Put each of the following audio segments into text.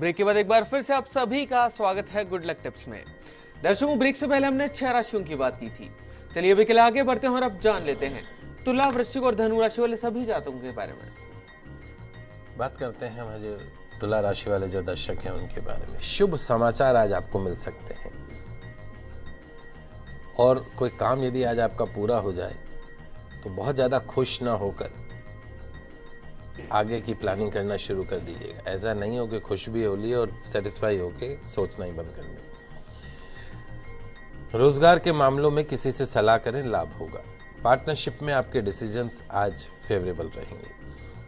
Break के बाद एक बार फिर से आप सभी का स्वागत है गुड लक टिप्स में। दर्शकों, ब्रेक से पहले हमने 6 राशियों की बात की थी। चलिए अभी के लिए आगे बढ़ते हैं और अब जान लेते हैं तुला, वृश्चिक और धनु राशि वाले सभी जातकों के बारे में। बात करते हैं हम जो तुला राशि वाले जो दर्शक हैं उनके बारे में। शुभ समाचार आज आपको मिल सकते हैं और कोई काम यदि आज आपका पूरा हो जाए तो बहुत ज़्यादा खुश ना होकर आगे की प्लानिंग करना शुरू कर दीजिएगा। ऐसा नहीं हो कि खुश भी हो लिए और सेटिस्फाई होके सोचना ही बंद कर दें। रोजगार के मामलों में किसी से सलाह करें, लाभ होगा। पार्टनरशिप में आपके डिसीजंस आज फेवरेबल रहेंगे।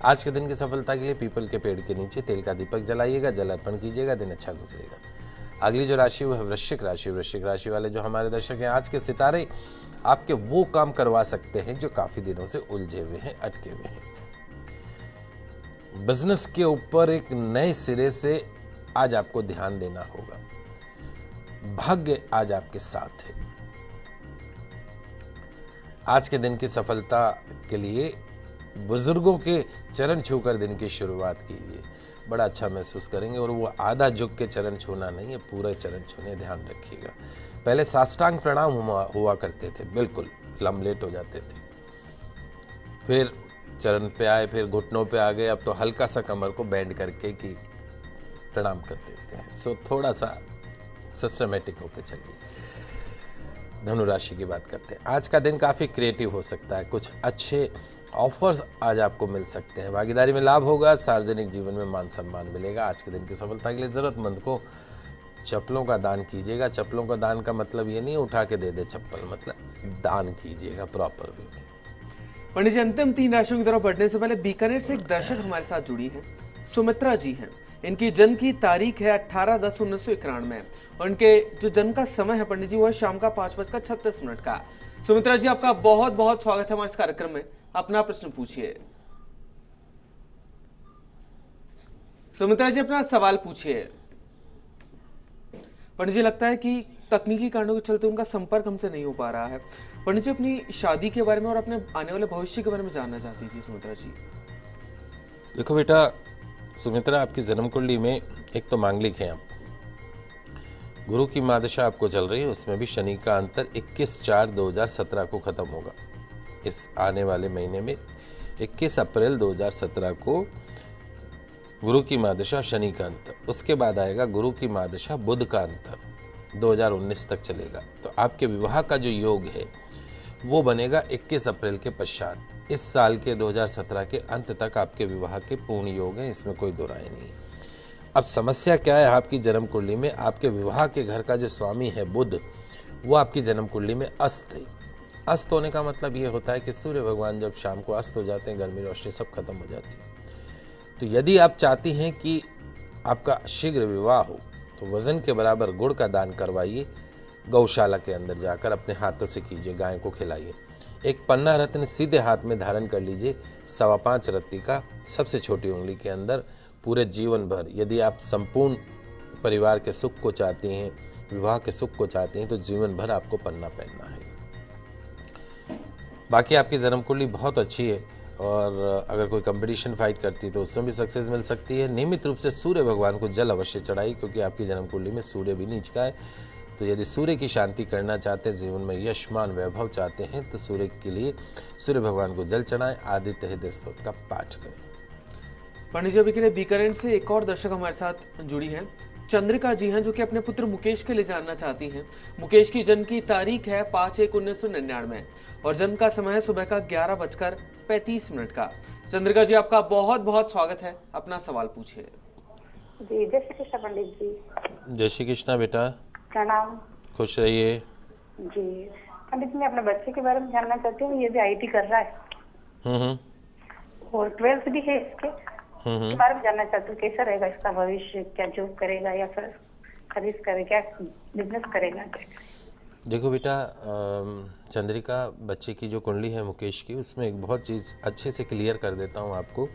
आज के दिन की सफलता के लिए पीपल के पेड़ के नीचे तेल का दीपक जलाइएगा, जल अर्पण कीजिएगा, दिन अच्छा गुजरेगा। अगली जो राशि वो है वृश्चिक राशि। वृश्चिक राशि वाले जो हमारे दर्शक हैं, आज के सितारे आपके वो काम करवा सकते हैं जो काफी दिनों से उलझे हुए हैं, अटके हुए हैं। बिजनेस के ऊपर एक नए सिरे से आज आपको ध्यान देना होगा। भाग्य आज आपके साथ है। आज के दिन की सफलता के लिए बुजुर्गों के चरण छूकर दिन की शुरुआत कीजिए, बड़ा अच्छा महसूस करेंगे। और वो आधा झुक के चरण छूना नहीं है, पूरे चरण छूने, ध्यान रखिएगा। पहले साष्टांग प्रणाम हुआ करते थे, बिल्कुल लंबलेट हो जाते थे, फिर चरण पे आए, फिर घुटनों पे आ गए, अब तो हल्का सा कमर को बेंड करके की प्रणाम कर देते हैं। सो थोड़ा सा सिस्टमेटिक होकर चलिए। धनु राशि की बात करते हैं। आज का दिन काफी क्रिएटिव हो सकता है, कुछ अच्छे ऑफर्स आज आपको मिल सकते हैं। भागीदारी में लाभ होगा, सार्वजनिक जीवन में मान सम्मान मिलेगा। आज के दिन की सफलता के लिए जरूरतमंद को चप्पलों का दान कीजिएगा। चप्पलों का दान का मतलब ये नहीं उठा के दे दे चप्पल, मतलब दान कीजिएगा प्रॉपर वे। पंडित जी, अंतिम 3 राशियों की तरफ बढ़ने से पहले बीकानेर से एक दर्शक हमारे साथ जुड़ी हैं, सुमित्रा जी हैं। इनकी जन्म की तारीख है 18/10/1991 और इनके जो जन्म का समय है पंडित जी वो है शाम का 5:36 का। सुमित्रा जी, आपका बहुत बहुत स्वागत है हमारे इस कार्यक्रम में। अपना प्रश्न पूछिए। सुमित्रा जी, अपना सवाल पूछिए। पंडित जी, लगता है कि तकनीकी कारणों के चलते उनका संपर्क हमसे नहीं हो पा रहा है। पंडित जी, अपनी शादी के बारे में और अपने आने वाले भविष्य के बारे में जानना चाहती थी सुमित्रा जी। देखो बेटा सुमित्रा, आपकी जन्म कुंडली में एक तो मांगलिक है आप, गुरु की महादशा आपको चल रही है, उसमें भी शनि का अंतर 21/4/2017 को खत्म होगा। इस आने वाले महीने में 21 अप्रैल 2017 को गुरु की महादशा, शनि का अंतर, उसके बाद आएगा गुरु की महादशा, बुध का अंतर 2019 तक चलेगा। तो आपके विवाह का जो योग है वो बनेगा 21 अप्रैल के पश्चात। इस साल के 2017 के अंत तक आपके विवाह के पूर्ण योग है, इसमें कोई दो राय नहीं। अब समस्या क्या है आपकी जन्म कुंडली में? आपके विवाह के घर का जो स्वामी है बुध, वो आपकी जन्म कुंडली में अस्त है। अस्त होने का मतलब ये होता है कि सूर्य भगवान जब शाम को अस्त हो जाते हैं, गर्मी रोशनी सब खत्म हो जाती है। तो यदि आप चाहती हैं कि आपका शीघ्र विवाह हो तो वजन के बराबर गुड़ का दान करवाइए। गौशाला के अंदर जाकर अपने हाथों से कीजिए, गाय को खिलाइए। एक पन्ना रत्न सीधे हाथ में धारण कर लीजिए, 5.25 रत्ती का, सबसे छोटी उंगली के अंदर। पूरे जीवन भर यदि आप संपूर्ण परिवार के सुख को चाहती हैं, विवाह के सुख को चाहती हैं, तो जीवन भर आपको पन्ना पहनना है। बाकी आपकी जन्म कुंडली बहुत अच्छी है और अगर कोई कंपटीशन फाइट करती है तो उसमें भी सक्सेस मिल सकती है। नियमित रूप से सूर्य भगवान को जल अवश्य चढ़ाई, क्योंकि आपकी जन्म कुंडली में सूर्य भी नीच का है। तो यदि सूर्य की शांति करना चाहते हैं, जीवन में यशमान वैभव चाहते हैं, तो सूर्य के लिए सूर्य भगवान को जल चढ़ाएं, आदित्य हृदय स्तोत्र का पाठ करें। पंडित जी, अभी के लिए बीकानेर से एक और दर्शक हमारे साथ जुड़ी हैं, चंद्रिका जी हैं, जो कि अपने पुत्र मुकेश के लिए जानना चाहती हैं। मुकेश की जन्म की तारीख है 5/1/1999 और जन्म का समय है सुबह का 11:35 का। चंद्रिका जी, आपका बहुत बहुत स्वागत है। अपना सवाल पूछिए। जी, जय श्री कृष्ण पंडित जी। जय श्री कृष्णा बेटा, प्रणाम। खुश रहिए। जी पंडित जी, मैं अपने बच्चे के बारे में जानना चाहती हूँ। ये भी आईटी कर रहा है और 12th भी है इसके बारे में जानना चाहती हूँ। कैसा रहेगा इसका भविष्य? क्या जॉब करेगा या फिर खरीद करेगा, क्या बिजनेस करेगा? देखो बेटा, चंद्रिका बच्चे की जो कुंडली है मुकेश की, उसमें एक बहुत चीज़ अच्छे से क्लियर कर देता हूँ आपको।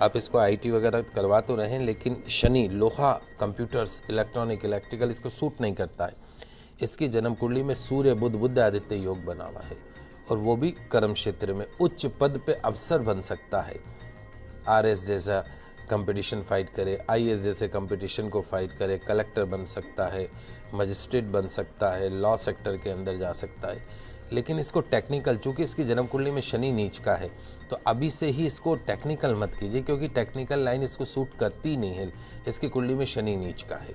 आप इसको आईटी वगैरह करवा तो रहें, लेकिन शनि, लोहा, कंप्यूटर्स, इलेक्ट्रॉनिक, इलेक्ट्रिकल इसको सूट नहीं करता है। इसकी जन्म कुंडली में सूर्य बुध बुध आदित्य योग बना हुआ है और वो भी कर्म क्षेत्र में उच्च पद पे अवसर बन सकता है। आरएस जैसा कंपटीशन फाइट करे, आईएएस जैसे कंपटीशन को फाइट करे, कलेक्टर बन सकता है, मजिस्ट्रेट बन सकता है, लॉ सेक्टर के अंदर जा सकता है। लेकिन इसको टेक्निकल, चूँकि इसकी जन्म कुंडली में शनि नीच का है, तो अभी से ही इसको टेक्निकल मत कीजिए, क्योंकि टेक्निकल लाइन इसको सूट करती नहीं है। इसकी कुंडली में शनि नीच का है।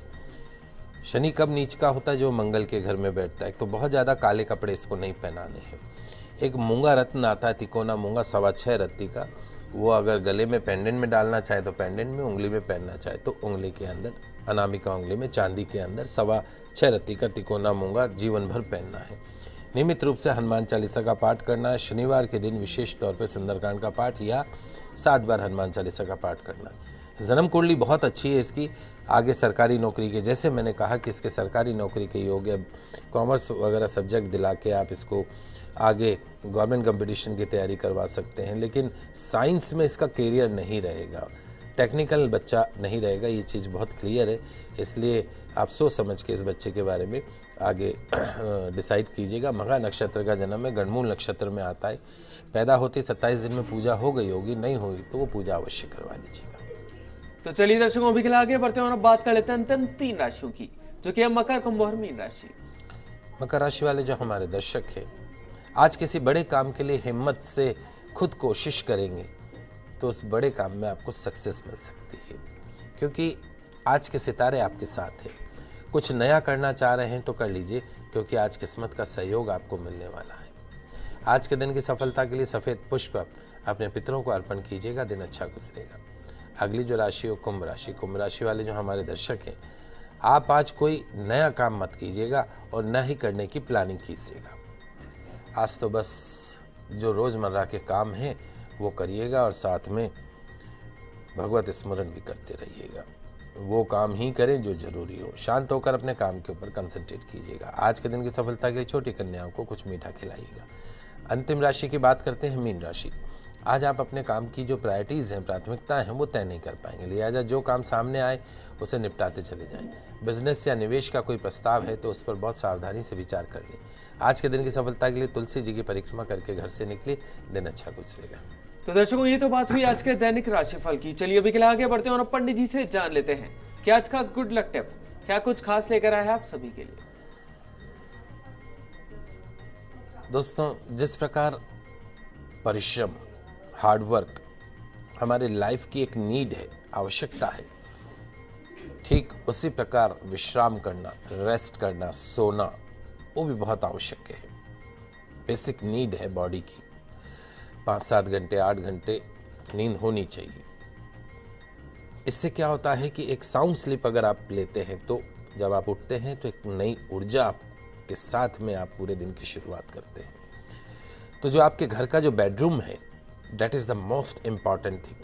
शनि कब नीच का होता है? जो मंगल के घर में बैठता है। तो बहुत ज़्यादा काले कपड़े इसको नहीं पहनाने हैं। एक मूंगा रत्न आता है, तिकोना मूंगा 6.25 रत्ती का, वो अगर गले में पेंडेंट में डालना चाहे तो पेंडेंट में, उंगली में पहनना चाहे तो उंगली के अंदर, अनामिका उंगली में चांदी के अंदर 6.25 रत्ती का तिकोना मूंगा जीवन भर पहनना है। नियमित रूप से हनुमान चालीसा का पाठ करना है। शनिवार के दिन विशेष तौर पर सुंदरकांड का पाठ या 7 बार हनुमान चालीसा का पाठ करना है। जन्म कुंडली बहुत अच्छी है इसकी। आगे सरकारी नौकरी के, जैसे मैंने कहा कि इसके सरकारी नौकरी के योग है, कॉमर्स वगैरह सब्जेक्ट दिला के आप इसको आगे गवर्नमेंट कंपटीशन की तैयारी करवा सकते हैं। लेकिन साइंस में इसका कैरियर नहीं रहेगा, टेक्निकल बच्चा नहीं रहेगा, ये चीज़ बहुत क्लियर है। इसलिए आप सोच समझ के इस बच्चे के बारे में आगे डिसाइड कीजिएगा। मघा नक्षत्र का जन्म है, गणमूल नक्षत्र में आता है। पैदा होते 27 दिन में पूजा हो गई होगी, नहीं हुई तो वो पूजा अवश्य करवा लीजिएगा। तो चलिए दर्शकों, अभी के लिए आगे बढ़ते हैं और अब बात कर लेते हैं अंतिम 3 राशियों की, जो कि है मकर, कुंभ और मीन राशि। मकर राशि वाले जो हमारे दर्शक हैं, आज किसी बड़े काम के लिए हिम्मत से खुद कोशिश करेंगे तो उस बड़े काम में आपको सक्सेस मिल सकती है, क्योंकि आज के सितारे आपके साथ हैं। कुछ नया करना चाह रहे हैं तो कर लीजिए, क्योंकि आज किस्मत का सहयोग आपको मिलने वाला है। आज के दिन की सफलता के लिए सफ़ेद पुष्प अपने पितरों को अर्पण कीजिएगा, दिन अच्छा गुजरेगा। अगली जो राशि हो कुंभ राशि। कुंभ राशि वाले जो हमारे दर्शक हैं, आप आज कोई नया काम मत कीजिएगा और न ही करने की प्लानिंग कीजिएगा। आज तो बस जो रोज़मर्रा के काम हैं वो करिएगा और साथ में भगवत स्मरण भी करते रहिएगा। वो काम ही करें जो जरूरी हो। शांत होकर अपने काम के ऊपर कंसंट्रेट कीजिएगा। आज के दिन की सफलता के लिए छोटी कन्याओं को कुछ मीठा खिलाइएगा। अंतिम राशि की बात करते हैं, मीन राशि। आज आप अपने काम की जो प्रायोरिटीज़ हैं, प्राथमिकताएं हैं, वो तय नहीं कर पाएंगे। लिहाजा जो काम सामने आए उसे निपटाते चले जाएं। बिजनेस या निवेश का कोई प्रस्ताव है तो उस पर बहुत सावधानी से विचार कर लें। आज के दिन की सफलता के लिए तुलसी जी की परिक्रमा करके घर से निकले, दिन अच्छा गुजरेगा। तो दर्शकों, ये तो बात हुई आज के दैनिक राशिफल की। चलिए अभी के लिए आगे बढ़ते हैं और पंडित जी से जान लेते हैं कि आज का गुड लक टिप क्या कुछ खास लेकर आए हैं आप सभी के लिए। दोस्तों, जिस प्रकार परिश्रम, हार्डवर्क हमारे लाइफ की एक नीड है, आवश्यकता है, ठीक उसी प्रकार विश्राम करना, रेस्ट करना, सोना, वो भी बहुत आवश्यक है। बेसिक नीड है बॉडी की। 5-7 घंटे, 8 घंटे नींद होनी चाहिए। इससे क्या होता है कि एक साउंड स्लीप अगर आप लेते हैं तो जब आप उठते हैं तो एक नई ऊर्जा के साथ में आप पूरे दिन की शुरुआत करते हैं। तो जो आपके घर का जो बेडरूम है, that is the most important thing.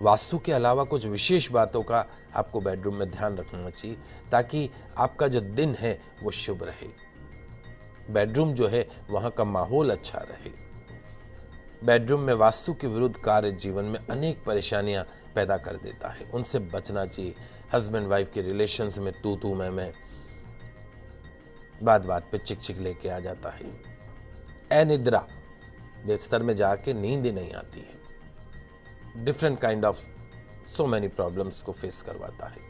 Vastu के अलावा कुछ विशेष बातों का आपको बेडरूम में ध्यान रखना चाहिए, ताकि आपका जो दिन है वो शुभ रहे। बेडरूम जो है वहाँ का माहौल अच्छा रहे। बेडरूम में वास्तु के विरुद्ध कार्य जीवन में अनेक परेशानियां पैदा कर देता है, उनसे बचना चाहिए। हस्बैंड वाइफ के रिलेशंस में तू मैं बात पे चिक लेके आ जाता है। अनिद्रा, बिस्तर में जाके नींद ही नहीं आती है। Different kind of so many problems को फेस करवाता है।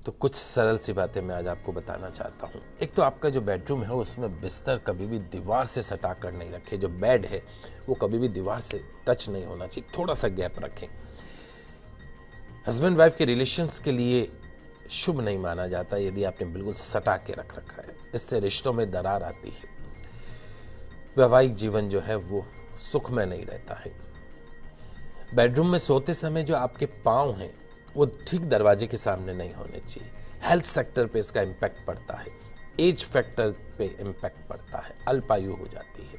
तो कुछ सरल सी बातें मैं आज आपको बताना चाहता हूँ। एक तो आपका जो बेडरूम है उसमें बिस्तर कभी भी दीवार से सटा कर नहीं रखें। जो बेड है वो कभी भी दीवार से टच नहीं होना चाहिए, थोड़ा सा गैप रखें। हस्बैंड वाइफ के रिलेशंस के लिए शुभ नहीं माना जाता यदि आपने बिल्कुल सटा के रख रखा है। इससे रिश्तों में दरार आती है। वैवाहिक जीवन जो है वो सुखमय नहीं रहता है। बेडरूम में सोते समय जो आपके पांव हैं वो ठीक दरवाजे के सामने नहीं होने चाहिए। हेल्थ सेक्टर पे इसका इम्पैक्ट पड़ता है, एज फैक्टर पे इम्पैक्ट पड़ता है, अल्पायु हो जाती है।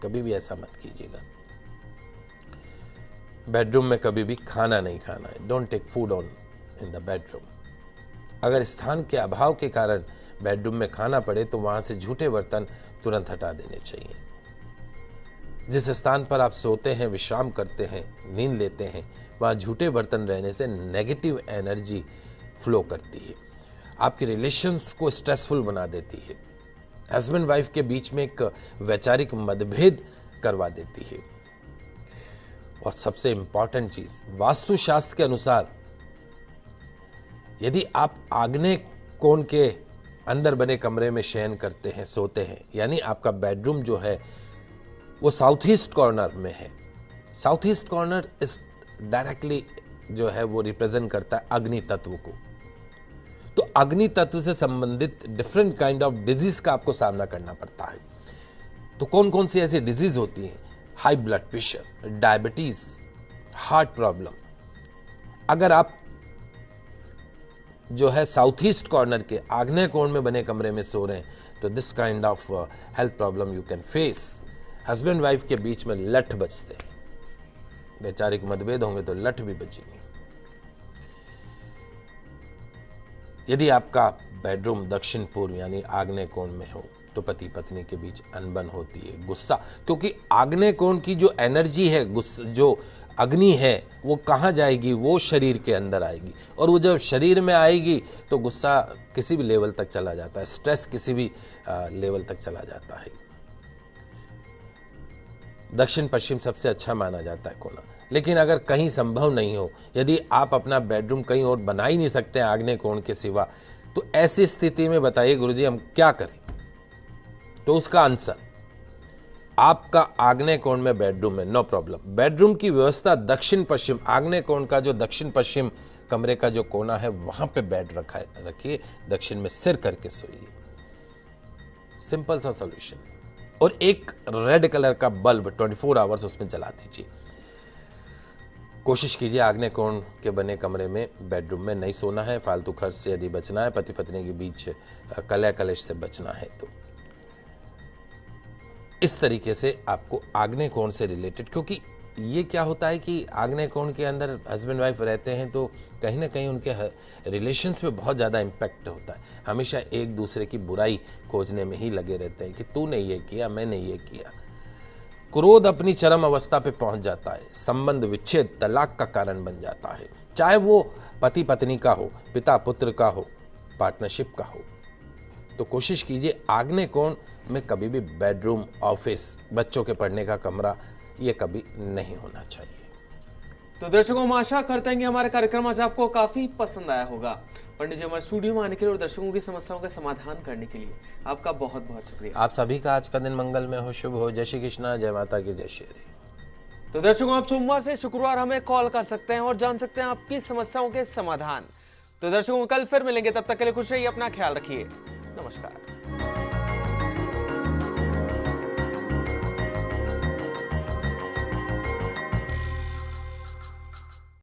कभी भी ऐसा मत कीजिएगा। बेडरूम में कभी भी खाना नहीं खाना है। Don't take food on in the bedroom. अगर स्थान के अभाव के कारण बेडरूम में खाना पड़े तो वहां से झूठे बर्तन तुरंत हटा देने चाहिए। जिस स्थान पर आप सोते हैं, विश्राम करते हैं, नींद लेते हैं, वहाँ झूठे बर्तन रहने से नेगेटिव एनर्जी फ्लो करती है, आपके रिलेशंस को स्ट्रेसफुल बना देती है, हस्बैंड वाइफ के बीच में एक वैचारिक मतभेद करवा देती है। और सबसे इंपॉर्टेंट चीज, वास्तुशास्त्र के अनुसार यदि आप आग्नेय कोण के अंदर बने कमरे में शयन करते हैं, सोते हैं, यानी आपका बेडरूम जो है वो साउथ ईस्ट कॉर्नर में है। साउथ ईस्ट कॉर्नर इस डायरेक्टली जो है वो रिप्रेजेंट करता है अग्नि तत्व को। तो अग्नि तत्व से संबंधित डिफरेंट काइंड ऑफ डिजीज का आपको सामना करना पड़ता है। तो कौन कौन सी ऐसी डिजीज होती हैं? High blood pressure, diabetes, heart problem. अगर आप जो है साउथ ईस्ट कॉर्नर के आग्नेय कोण में बने कमरे में सो रहे हैं तो this kind of health problem you can face. Husband wife के बीच में लठ बजते हैं, वैचारिक मतभेद होंगे तो लठ भी बजेंगे। यदि आपका बेडरूम दक्षिण पूर्व यानी आग्नेय कोण में हो तो पति पत्नी के बीच अनबन होती है, गुस्सा, क्योंकि आग्नेय कोण की जो एनर्जी है, जो अग्नि है, वो कहाँ जाएगी? वो शरीर के अंदर आएगी, और वो जब शरीर में आएगी तो गुस्सा किसी भी लेवल तक चला जाता है, स्ट्रेस किसी भी लेवल तक चला जाता है। दक्षिण पश्चिम सबसे अच्छा माना जाता है कोना, लेकिन अगर कहीं संभव नहीं हो, यदि आप अपना बेडरूम कहीं और बना ही नहीं सकते आग्नेय कोण के सिवा, तो ऐसी स्थिति में बताइए गुरुजी हम क्या करें? तो उसका आंसर, आपका आग्नेय कोण में बेडरूम है, नो प्रॉब्लम। बेडरूम की व्यवस्था दक्षिण पश्चिम, आग्नेय कोण का जो दक्षिण पश्चिम कमरे का जो कोना है वहां पे बेड रखिए, दक्षिण में सिर करके सोइए। सिंपल सा सॉल्यूशन। और एक रेड कलर का बल्ब 24 आवर्स उसमें जला दीजिए। कोशिश कीजिए आग्नेय कोण के बने कमरे में, बेडरूम में नहीं सोना है। फालतू खर्च से यदि बचना है, पति पत्नी के बीच कलह कलेश से बचना है, तो इस तरीके से आपको आग्नेय कोण से रिलेटेड, क्योंकि ये क्या होता है कि आग्नेय कोण के अंदर हस्बैंड वाइफ रहते हैं तो कहीं ना कहीं उनके रिलेशंस पे बहुत ज़्यादा इम्पैक्ट होता है। हमेशा एक दूसरे की बुराई खोजने में ही लगे रहते हैं कि तूने ये किया, मैंने ये किया। क्रोध अपनी चरम अवस्था पे पहुंच जाता है, संबंध विच्छेद, तलाक का कारण बन जाता है, चाहे वो पति पत्नी का हो, पिता पुत्र का हो, पार्टनरशिप का हो। तो कोशिश कीजिए आग्नेय कोण में कभी भी बेडरूम, ऑफिस, बच्चों के पढ़ने का कमरा, ये कभी नहीं होना चाहिए। तो दर्शकों, हम आशा करते हैं कि हमारा कार्यक्रम आज आपको काफी पसंद आया होगा। पंडित जी हमारे स्टूडियो में आने के लिए और दर्शकों की समस्याओं का समाधान करने के लिए आपका बहुत बहुत शुक्रिया। आप सभी का आज का दिन मंगलमय हो, शुभ हो। जय श्री कृष्णा, जय माता की, जय श्री हरि। तो दर्शकों, आप सोमवार से शुक्रवार हमें कॉल कर सकते हैं और जान सकते हैं आपकी समस्याओं के समाधान। तो दर्शकों, कल फिर मिलेंगे, तब तक के लिए खुश रहिए, अपना ख्याल रखिए, नमस्कार।